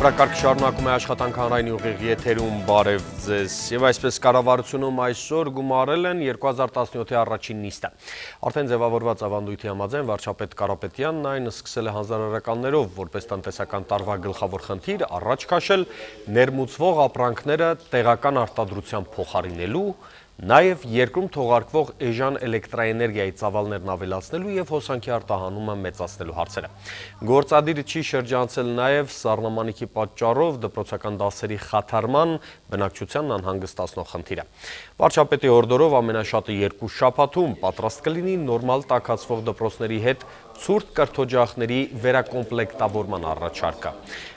Հրապարակարգ շարունակում է աշխատանք հանրային ուղիղ եթերում բարև ձեզ եւ այսպես կառավարությունում այսօր գումարել են 2017-ի առաջին նիստը։ Արդեն ձևավորված ավանդույթի համաձայն վարչապետ Կարապետյանն այն սկսել է հանրարարականներով, որպես տնտեսական տարվա գլխավոր խնդիր առաջ քաշել ներմուծվող ապրանքները տեղական արտադրությամբ փոխարինելու, նաև երկրում թողարկվող էժան էլեկտրաէներգիայի ծավալներն ավելացնելու եւ հոսանքի արտահանումը մեծացնելու հարցերը։ Գործադիրը չի շրջանցել նաև սառնամանիքի պատճառով դպրոցական դասերի խաթարման բնակչությանն անհանգստացնող խնդիրը։ Վարչապետի օրդորով ամենաշատը 2 շաբաթում պատրաստ կլինի նորմալ տաքացվող դպրոցների հետ ցուրտ կրթօջախների վերակոմպլեկտավորման առաջարկը։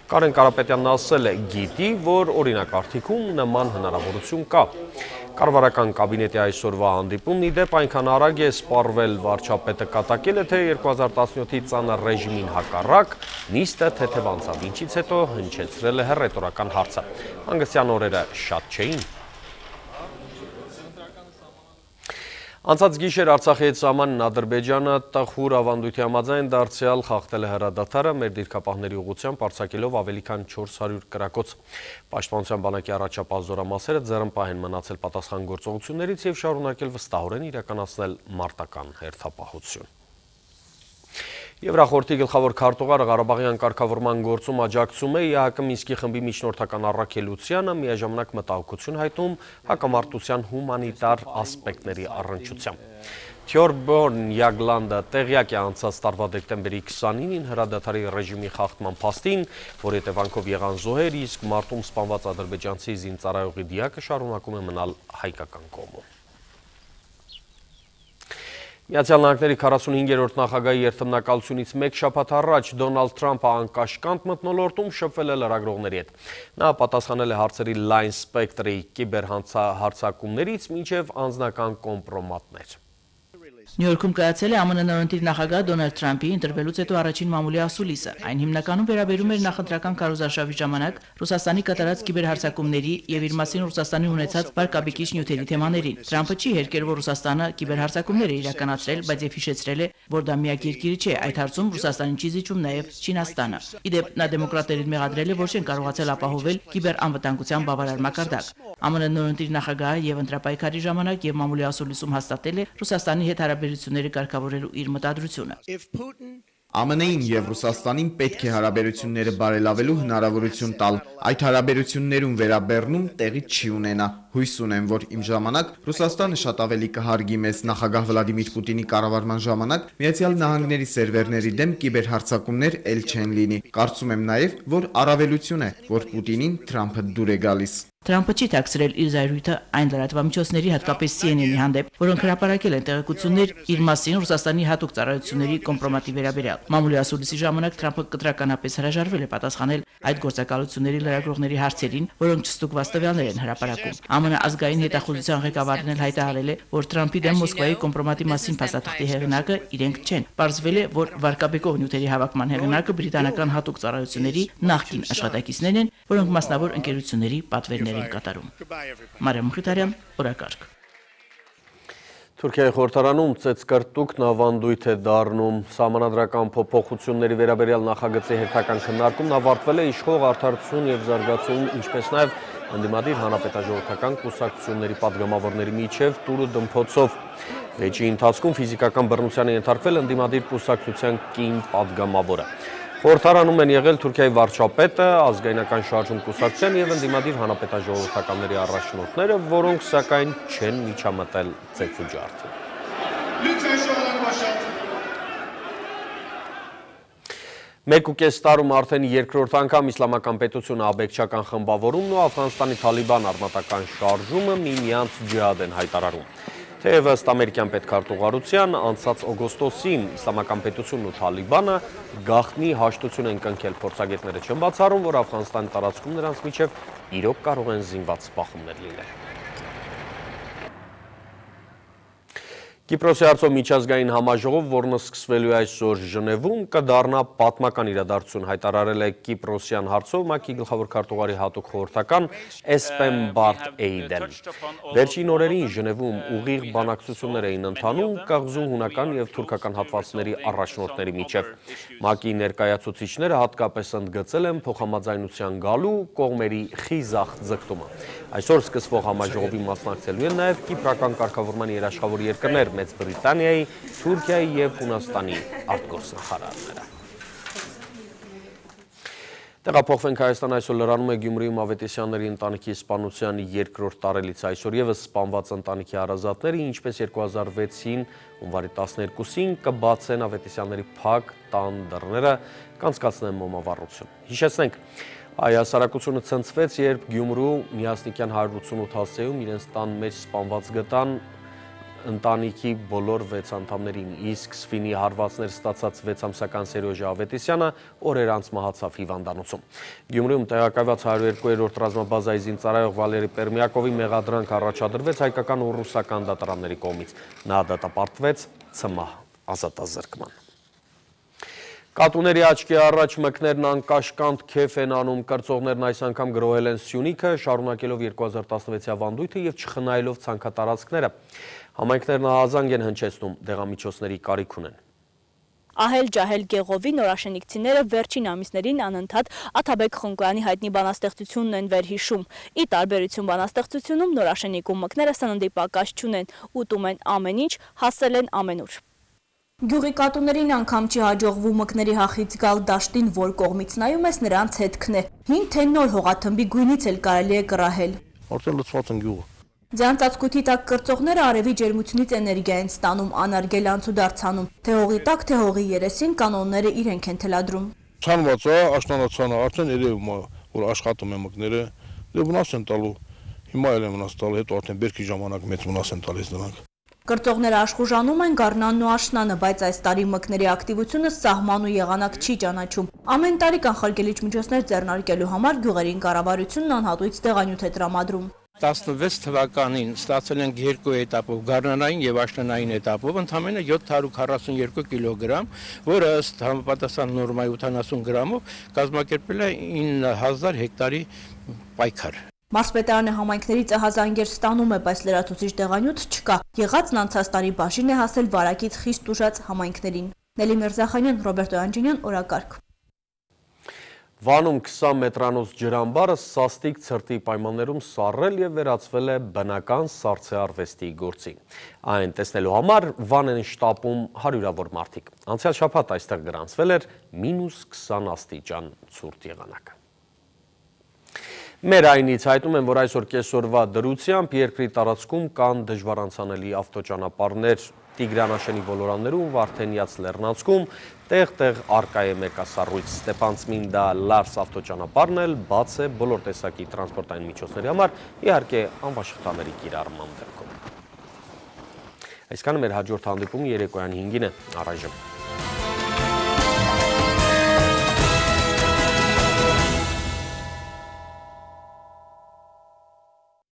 Կարեն Կարապետյանն ասել է, գիտի, որ օրինակ արդյունքում նման հնարավորություն կա։ Կառավարական կաբինետի այսօրվա հանդիպումն ի դեպ այնքան արագ է սպառվել, վարչապետը կատակել է, թե 2017-ի ծանր ռեժիմին հակառակ նիստը թեթև անցավ, ինչից հետո հնչեցրել է հռետորական հարցը։ Հանգստյան օրերը շատ չէին։ Անցած գիշեր Արցախի հետ սահմանին Ադրբեջանը տխուր ավանդույթի համաձայն դարձյալ խախտել է հրադադարը մեր դիրքապահների ուղղությամբ արձակելով ավելի քան 400 կրակոց։ Պաշտպանության բանակի առաջապահ զորամասերը ձեռնպահ են մնացել պատասխան գործողություններից եւ շարունակել վստահորեն իրականացնել մարտական հերթապահություն։ Եվրախորհրդի գլխավոր քարտուղարը Ղարաբաղյան կարգավորման գործում աջակցում է ԵԱՀԿ Մինսկի խմբի միջնորդական առաքելությանը, միաժամանակ մտահոգություն հայտնում հակամարտության հումանիտար ասպեկտների առնչությամբ։ Թյորբորն Յագլանդը տեղյակ է անցած տարվա դեկտեմբերի 29-ին հրադադարի ռեժիմի խախտման փաստին, որ հետևանքով եղան զոհեր, իսկ մարտում սպանված ադրբեջանցի զինծառայողի դիակը շարունակում է մնալ հայկական կողմում։ Միացյալ Նահանգների 45-րդ նախագահի երթմնակալությունից մեկ շաբաթ առաջ Դոնալդ Թրամփը անկաշկանդ մթնոլորտում շփվել է լրագրողների հետ։ Նա պատասխանել է հարցերի լայն սպեկտրի կիբերհարձակումներից մինչև անձնական կոմպրոմատներ։ Նյու-Յորքում կայացել է ԱՄՆ նորընտիր նախագահ Դոնալդ Թրամփի ընտրվելուց հետո առաջին մամուլի ասուլիսը։ Այն հիմնականում վերաբերում էր նախընտրական քարոզարշավի ժամանակ Ռուսաստանի կատարած կիբերհարձակումների եւ իր մասին Ռուսաստանի ունեցած վարկաբեկիչ նյութերի թեմաներին։ Թրամփը չի հերքել, որ Ռուսաստանը կիբերհարձակումներ է իրականացրել, բայց եւ հիշեցրել է, որ դա միակ երկիրը չէ, այդ հարցում Ռուսաստանին չի զիջում նաեւ Չինաստանը։ Իդեպ նա դեմոկրատներին մեղադրել է, որ չեն կարողացել ապահովել կիբերանվտանգության բավարար մակարդակ։ ԱՄՆ նորընտիր նախագահը եւ ընտրապայքարի ժամանակ եւ մամուլի ասուլիսում հաստատել է Ռուսաստանի հետ հարաբերությունները կարգավորելու իր մտադրությունը։ ԱՄՆ-ին եւ Ռուսաստանին պետք է հարաբերությունները բարելավելու հնարավորություն տալ։ Այդ հարաբերություններում վերաբերնում տեղի չի ունենա։ Հույս ունեմ, որ իմ ժամանակ Ռուսաստանը շատ ավելի կհարգի մեզ նախագահ Վլադիմիր Պուտինի կառավարման ժամանակ Միացյալ Նահանգների սերվերների դեմ կիբերհարձակումներ էլ չեն լինի։ Կարծում եմ նաեւ, որ առավելություն է, որ Պուտինին Թրամփը դուր է գալիս։ Թրամփը չի թաքցրել իր զայրույթը այն լրատվամիջոցների, հատկապես CNN-ի հանդեպ, որոնք հրապարակել են տեղեկություններ իր մասին Ռուսաստանի հատուկ ծառայությունների կոմպրոմատի վերաբերյալ։ Մամուլի ասուլիսի ժամանակ Թրամփը կտրականապես հրաժարվել է պատասխանել այդ գործակալությունների լրագրողների հարցերին, որոնք չստուգված տվյալներ են հրապարակում։ ԱՄՆ ազգային հետախուզության ղեկավարն էլ հայտարարել է, որ Թրամփի դեմ Մոսկվայի կոմպրոմատի մասին փաստաթղթի հեղինակը իրենք չեն։ Պարզվել է, որ վարկաբեկող նյութերի հավաքման հեղինակը բրիտանական հատուկ ծառայությունների նախկին աշխատակիցներն են, որոնք մասնավոր ընկերությունների պատվերներ են կատարում։ Մարիամ Մխիթարյան, օրակարգ։ Թուրքիայի խորհրդարանում ծեծկրտուկն ավանդույթ է դառնում։ Սահմանադրական փոփոխությունների վերաբերյալ նախագծի հերթական քննարկումն ավարտվել է իշխող Արդարություն եւ զարգացում, ինչպես նաեւ ընդդիմադիր հանրապետաժողովրդական կուսակցությունների պատգամավորների միջև տուրը դմփոցով։ Վեճի ընթացքում ֆիզիկական բռնության է ենթարկվել ընդդիմադիր կուսակցության կին պատգամավորը։ Խորհրդարանում են եղել Թուրքիայի վարչապետը, ազգայնական շարժում կուսակցության եւ ընդդիմադիր հանրապետաժողովրդականների առաջնորդները, որոնք սակայն չեն միջամտել ծեծուջարդին։ Մեկ ու կես տարում արդեն երկրորդ անգամ իսլամական պետությունը աբեկչական խմբավորումն ու Աֆղանստանի Թալիբան արմատական շարժումը միմյանց ջիհադ են հայտարարում։ Թեև ըստ ամերիկյան պետքարտուղարության անցած օգոստոսին իսլամական պետությունն ու Թալիբանը գաղտնի հաշտություն են կնքել, փորձագետները չեն բացառում, որ Աֆղանստանի տարածքում նրանց միջև իրոք կարող են զինված բախումներ լինել։ Կիպրոսի հարցով միջազգային համաժողով, որն սկսվելու է այսօր Ժնևում, կդառնա պատմական իրադարձություն, հայտարարել է Կիպրոսյան հարցով ՄԱԿ-ի գլխավոր քարտուղարի հատուկ խորհրդական Էսպեն Բարտ Էյդեն։ Վերջին օրերին Ժնևում ուղիղ բանակցություններ էին ընթանում կղզու հունական և թուրքական հատվածների առաջնորդների միջև։ ՄԱԿ-ի ներկայացուցիչները հատկապես ընդգծել են փոխհամաձայնության գալու կողմերի խիզախ ձգտումը։ Այսօր սկսվող համաժողովի մասնակցելու են նաև կիպրական կարգավորման երաշխավոր երկրներ Մեծ Բրիտանիայի, Թուրքիայի և Հունաստանի արտգործնախարարները։ Տեղափոխվենք Հայաստան, այսօր լրանում է Գյումրիում Ավետիսյանների ընտանիքի սպանության երկրորդ տարելից, այսօր ևս սպանված ընտանիքի հարազատները, ինչպես 2006-ին հունվարի 12-ին կբացեն Ավետիսյանների փակ տան դռները, կանցկացնեն մոմավառություն։ Հիշեցնենք, այ հասարակությունը ցնցվեց, երբ Գյումրու Միասնիկյան 188 հասցեում իրենց տան մեջ սպանված գտան ընտանիքի բոլոր 6 անդամներին, իսկ սվինի հարվածներ ստացած 6-ամսական Սերյոժա Ավետիսյանը օրեր անց մահացավ հիվանդանոցում։ Գյումրիում տեղակայված 102-րդ ռազմաբազայի զինծառայող Վալերի Պերմյակովի մեղադրանք առաջադրվեց հայկական ու ռուսական դատարանների կողմից։ Նա դատապարտվեց ՑՄՀ ազատազրկման։ Կատուների աչքի առաջ մկներն անկաշկանդ քեֆ են անում, կրծողներն այս անգամ գրոհել են Սյունիքը, շարունակելով 2016-ի ավանդույթը և չխնայելով ցանքատարածքները։ Համայնքներն ահազանգ են հնչեցնում, դեղամիջոցների կարիք ունեն։ Ահել-ջահել Գեղովի նորաշենիկցիները վերջին ամիսներին անընդհատ Աթաբեկ Խոնկոյանի հայտնի բանաստեղծությունն են վերհիշում։ Ի տարբերություն բանաստեղծությունում նորաշենիկում մկները սննդի պակաս չունեն, ուտում են ամեն ինչ, հասել են ամենուր։ Գյուղի կատուներին անգամ չի հաջողվում մկների հախից գալ դաշտին, որ կողմից նայում ես նրանց հետքն է։ Հին թե նոր հողաթմբի գույնից էլ կարելի է կռահել։ Արդեն լցված են գյուղը։ Ձյան ծածկույթի տակ կրծողները արևի ջերմությունից էներգիա են ստանում, անարգել անցուդարձանում, թե հողի տակ, թե հողի երեսին կանոնները իրենք են թելադրում։ Ցանված է, աշնանացանը արդեն երևում է, որ աշխատում են մկները, դե վնաս են տալու։ Հիմա էլ են վնաս տալու, հետո արդեն բերքի ժամանակ մեծ վնաս են տալիս նրանք։ Կրծողները աշխուժանում են գարնանն ու աշնանը, բայց այս տարի մկների ակտիվությունը սահման ու եղանակ չի ճանաչում։ Ամեն տարի կանխարգելիչ միջոցներ ձեռնարկելու համար գյուղերին կառավարությունն անհատույց տեղանյութ է տրամադրում։ 16 թվականին ստացել ենք 2 էտապով, գարնանային եւ աշնանային էտապով, ընդամենը 742 կիլոգրամ, որը ըստ համապատասխան նորմայի 80 գրամով կազմակերպել է 9000 հեկտարի պայքար։ Մարզպետարանը համայնքներից ահազանգեր ստանում է, բայց լրացուցիչ տեղանյութ չկա։ Եղածն անցած տարի բաժին է հասել վարակից խիստ ուժած համայնքներին։ Նելի Միրզախանյան, Ռոբերտո Անջինյան, օրակարգ։ Վանում 20 մետրանոց ջրամբարը սաստիկ ցրտի պայմաններում սառել և վերածվել է բնական սառցեարվեստի գործի։ Այն տեսնելու համար Վան են շտապում հարյուրավոր մարդիկ։ Անցյալ շաբաթ այստեղ գրանցվել էր -20 աստիճան ցուրտ եղանակը։ Մեր այնից հայտնում են, որ այսօր կեսօրվա դրությամբ երկրի տարածքում կան դժվար անցանելի ավտոճանապարհներ, Տիգրանաշենի ոլորաններում, Վարդենյաց լեռնանցքում, տեղ-տեղ առկա է մեկասառույց, Ստեփանցմինդա Լարս ավտոճանապարհն էլ բաց է բոլոր տեսակի տրանսպորտային միջոցների համար, իհարկե անվաշղթաների կիրառման դեպքում։ Այսքանը մեր հաջորդ հանդիպումը երեկոյան 5-ին է, առայժմ